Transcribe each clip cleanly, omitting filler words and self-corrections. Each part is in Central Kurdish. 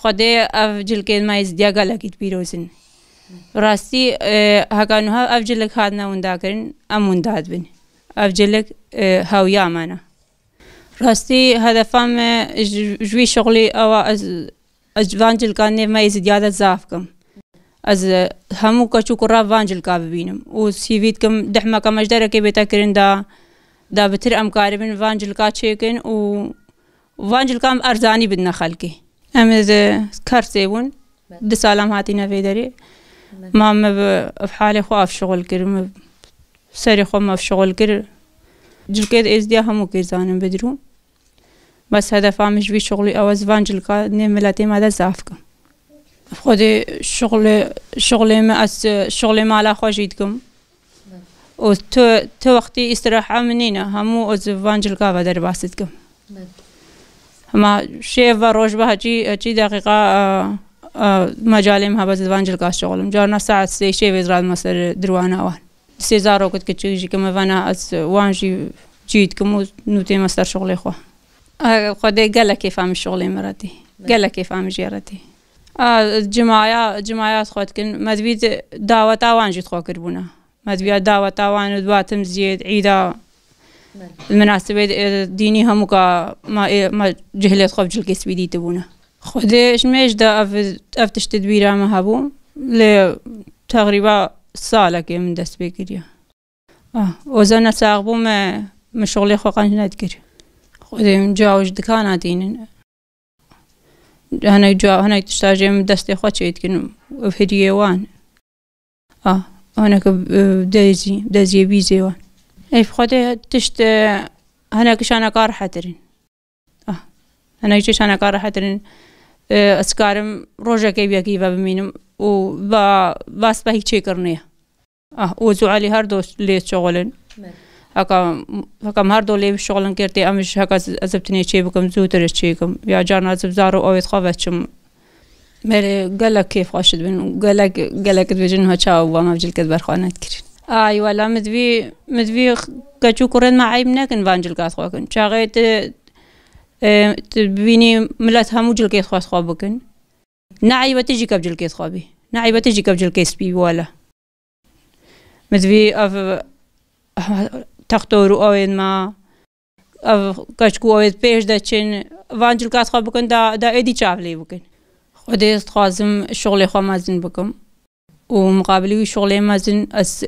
خدای افجل که مایز دیگر لکید پیروزن راستی هکانوها افجل که هاد نمونده کرن امون داد بین افجل هاویا مانا راستی هدفم جوی شغلی او از وانجل کانه مایز دیگر ضعف کم از همو کچو کرا وانجل کا ببینم و سیویت کم دحما کم اجداره که بیتا کرن دا بتر امکاری بین وانجل کا چیکن و وانجل کام ارزانی بدنا خلقی امز کارسیون ده سالم هاتینا فیداری ما في حالي خواف شغل كر سري خو في شغل كر جل كيد ازديا همو كيزانم بدرو بس هدف مش في شغلي او زوانجل كا نملاتي ما ده زافك خودي شغلي ما اس شغلي ما على خوجيتكم و تو وقتي استراحة منينا همو زوانجل كا بدر باستكم ما شيء وروج بهجي دقيقة مجالم ها بس وانجل كاس شغلم جارنا ساعة شيء وزراد مصر دروانا وان سيزارو كنت كتشيجي كم وانا از وانجي جيد كم نوتي مصر شغلي خو خدي قال كيف عم الشغل مراتي قال كيف عم جيرتي جماعات خدكن مدبيت دعوة وانجي تخو كربونا مدبيت دعوة وان دواتم زيد عيدا المناسبة ديني هموكا ما جهلت خبج الكيس بيدي تبونا خديش ميش دا افتش تدبيرها ما هبو لتقريبا سالة كي من دست بكريا وزانا ساقبو ما شغلي خو قانش نذكر خدي مجاوج دكاناتين هنا تشتاجي من دستي خو تشيت كن في هديوان هناك دازي بيزي وان اي خدي تشت هناك شانا كار حترين هناك شانا كار حترين اسكارم روجا كيبا بمينم و باس به هیچ کرنه وزو علي هر دو لي شغلن هكا هر دو لي شغلن كرتي امش هكا ازبتني شي بكم زوتر شيكم يا جارنا زبزارو او يتخافتشم مالي قالك كيف خاشد بن قالك بجنها تشاو وما بجل كدبر خانات كرين ايوا لا مدفي كاچو كورن ما عيبنا كن فانجل كاس خوكن شاغيت تبيني ملات همو جل كيس خاص خوابكن نعيبة تجي كبجل كيس خوابي نعيبة تجي كبجل كيس بي ولا مدفي تختارو اوين ما كاشكو اوين بيش داتشن فانجل كاس خوابكن دا ايدي شافلي بكن خدي خازم شغلي خو مازن بكم ومقابلي شغلي مازن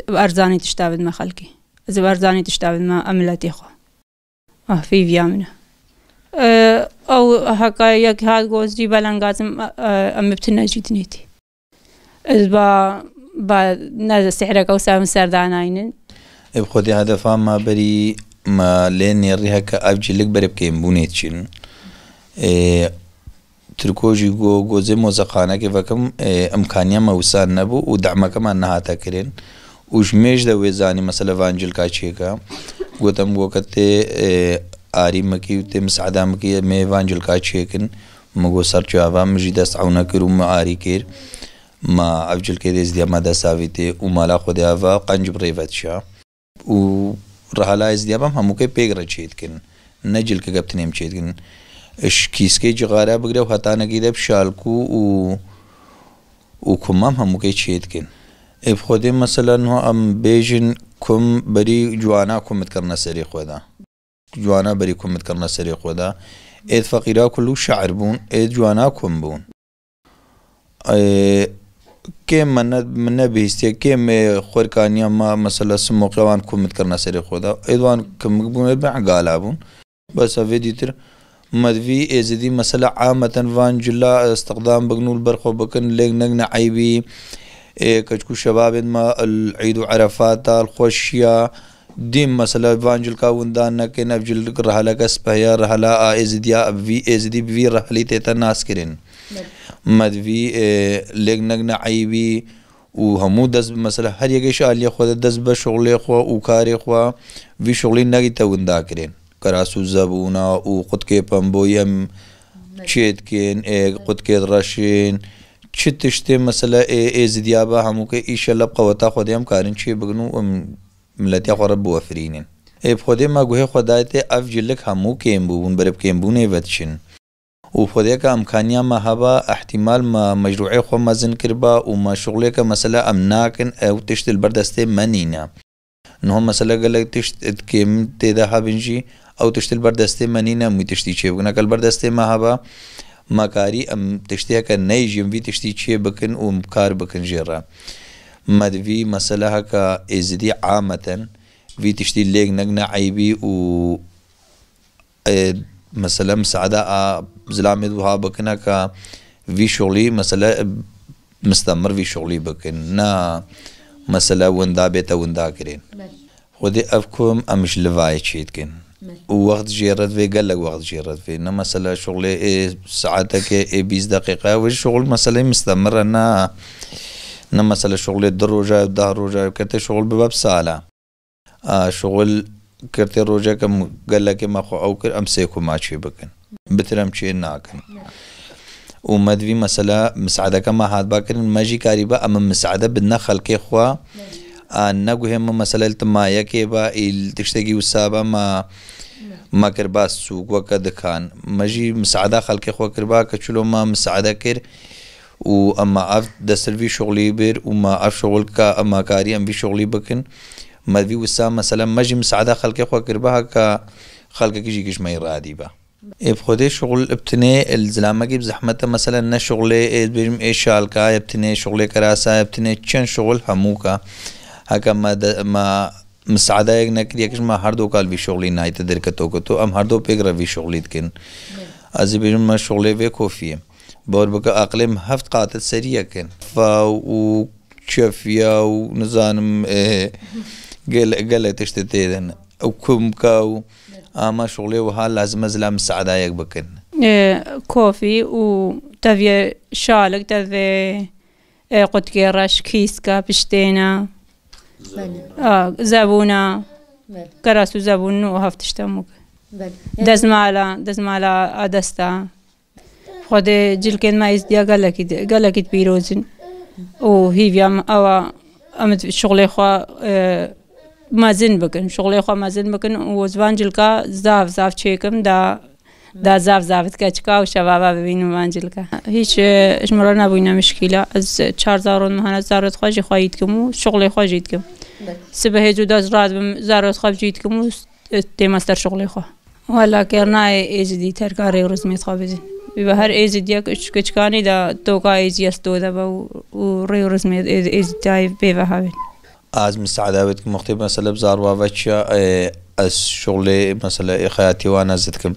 ارزاني تشتابد ما خلقي از ارزاني تشتابد ما املاتي خو في فيامنا او هكا يك هاد غوزي بلانغازم ام بتنجي تنيتي از با ناز سحرك او سام سرداناين بخدي هدفا ما بري ما لين يريها كأفجلك بري بكيم بونيتشين تركوجي جوزي موزقانا كيفكم امكانيا موسان نبو ودعمك ما انها تكرين وجميش دا ويزاني مثلا فانجل كاتشيكا قوتم وقت آری مکی و تیم سعدا مکی می وانجل کاتشیکن مگو سر جوابا مجی دست عونا کرو ما آری کر ما افجل که دیز دیا ما دست آویته و مالا خود آوا قنج بریفت شا و رحلا از دیا بام همو که پیگ را چید کن نجل که گبتنیم چید کن اش کیس که جغارا بگره و حتا نگیده بشالکو و کمام همو که چید کن اف خودی مثلا هو ام بیجن کم بری جوانا کمت کرنا سری خودا جوانا بري كومت كرنا سريق ودا ايد فقيرا كلو شعر بون ايد جوانا كوم بون كم من بيستي كم خوركانيا ما مثلا سمو قوان كومت كرنا سريق ودا ايدوان كم بون بع قالابون بس فيديتر مدفي ازدي مثلا عامة فانجلا استخدام بقنول برخو بكن ليك نغنا عيبي كشكو شباب ما العيد عرفات الخوشيا ديم مثلا فانجل كاوندان كن افجل رحله كسبيا رحله ازديا في ازدي في رحلي تناس كرين مدفي لجنغنا عيبي وهمو دز مثلا هر يگه شالي خود دز بشغل خو او کار خو في شغل نگي توندا كرين کراسو زبونا او خود کے پمبویم چيت كين خود کے رشين چتشته مثلا ازديا با همو که ایشلا قوتا خودم کارن چي بگنو ملتي قرب وفرينين بخدي ما جوه خدايته أفجلك همو كيمبون برب كيمبون يفتشن وخودێکە ئەمکانیا ما هەبا احتیمال ما مەجروعی خۆ مەزن کربا و ما شغلێکە مەسەلا ئەم ناکن ئەو تشت بەردەستێ مەنینە نهۆ مەسەلە گەلێک تشت کێم تێدا هەبنجی ئەو تشت بەردەستێ مەنینە مووی تشتی چێ بکن ئەگەر بەردەستێ ما هەبا ماکاری ئەم تشتێکە نەیژیم وی تشتی چێ بکن و کار بکن ژێڕە مەدوی مەسەلە هەکە ئێزدی عامەتەن وی تشتی لێک نەگنە عیبی و مثلا مساعدة زلامي وها بكنا كا في شغلي مثلا مستمر في شغلي بكن نا مثلا وندا بيتا وندا كرين خودي أفكم أمش لفاي تشيتكن ووقت جيرت في قال لك وقت جيرت في نا مثلا شغلي ساعتك 20 دقيقة والشغل مثلا مستمر نا مثلا شغلي دروجة دهروجة كنت شغل بباب سالة شغل کرتی روزه کم گله که ما خو او کر امسه کو ماچی بکن بترم چی ناکن و مدوی مثلا مساعده کما هات باکن ماجی کاری با اما مساعده بدنا خلقی خوا نگوه ما مثلا التمایا که با تشتگی وسابا ما کربا سوق وکد کان ماجی مساعده خلقی خوا کربا کچلو ما مساعده کر و اما اف دسروی شغلی بر و ما اف شغل کا اما کاری ام بی شغلی بکن مدوی وسام مثلا مجي مساعدة خلقي خوا كربها كخلقك يجي كيش ما يرادي با بخودي شغل ابتني الزلامة جيب زحمته مثلا نا شغلي بيجم شالكا ابتني شغلي كراسة ابتني تشن شغل هموكا هكا ما مساعدة يكنكر يكش ما هردو قال في شغلي نايت دركتو كتو ام هردو بيقرا في شغلي تكن ازي بيجم ما شغلي في كوفية بور بكا اقلم هفت قاتل سريع كن فا شفيا ونزانم قال تشتتيدن او كم كاو اما شغلي وها لازم ازلا مساعدة يك بكن كوفي و تفي شالك تفي قد كيراش كيسكا بشتينا زبونا كراسو زبون و هفتشتموك دزمالا ادستا خود جلكن ما يزديا قالك بيروزن و هيفيام او امد شغلي خوا مازن بكن شغلي خوا مازن بكن وزوان جلكا زاف تشيكم دا زاف تكاتشكا وشبابا ببينو وانجلكا هيش اجمرنا بوينا مشكلة از 4000 مهنة زارت خوا جي خوا يدكم و شغلي خوا جيدكم سبه هجو دا زارت خوا جيدكم و تيماستر شغلي خوا ولا كرنا ايزدي تركاري ورزميت خوا بزين بهر ايزديك كچكاني دا توكا ايزيستو دا و ري ورزميت ايزدي بيفهاوين از مساعدة بتك مختلف مثلا بزار وافشة از شغلي مثلا خياتي وانا زدكم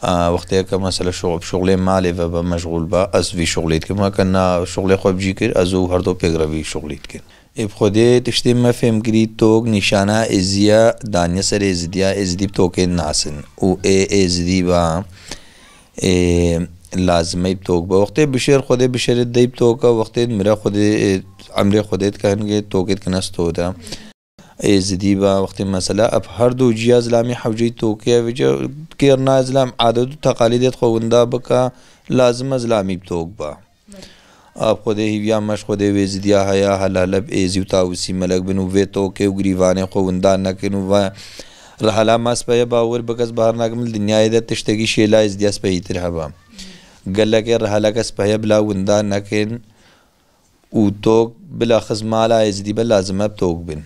وقتها مثلا شغلي مالي فبا مشغول با از في شغلي كما كنا شغلي خو بجيكر ازو هردو بيغرا شغلي كن بخودي تشتي ما فهم قريد توق نشانة ازيا دانيا سر ازديا ازدي بتوكي ناسن و ازدي با لازمه بتوق با وقتی بشیر خودی بشیر دی بتوقا وقتی مرا خودی عمري خودت كان توقيت كنستو دا ازدي با وقتی مثلا اب هر دو جیاز لامی حوجی توقيا وجا كيرنا ازلام عادت و تقاليدت خووندا بکا لازم ازلامی بتوق با اب خودی هیویا مش خودی وزدیا هيا حلال ازي وتاوسي ملك بنو في توقي و غريوانه خووندا نکنو و رحلا ما سپیا باور بکس بهر ناگمل دنیا اید تشتگی شیلا ازدیا سپیا ترحبا قال لك رحلا کس پیا بلا وندا نکن و توق بلا خزمالا ازدي بلا لازم بتوق بن